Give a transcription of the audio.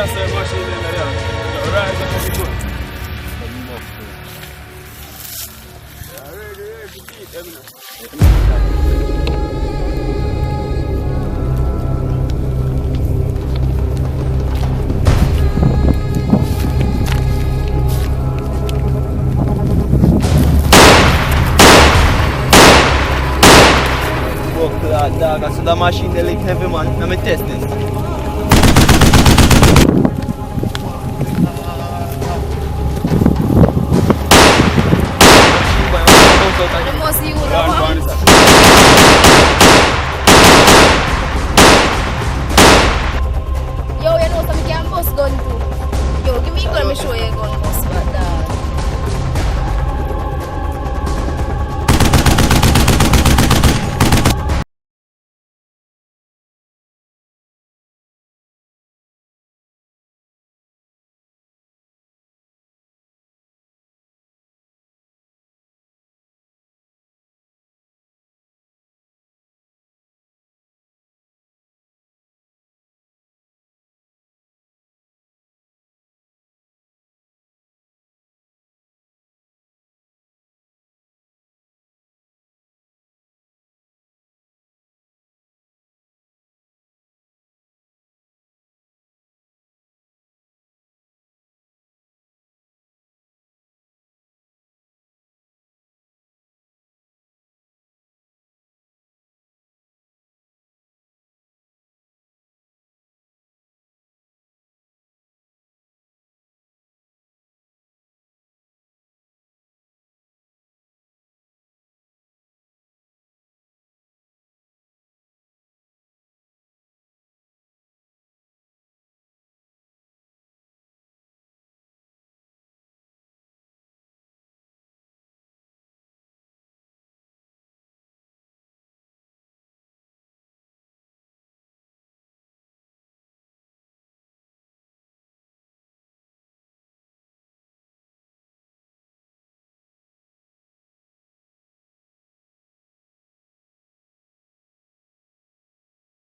that same machine in there. You rise up and go. Yeah, ready to beat them now. Dog, I saw the machine they like heavy man. Let me test this.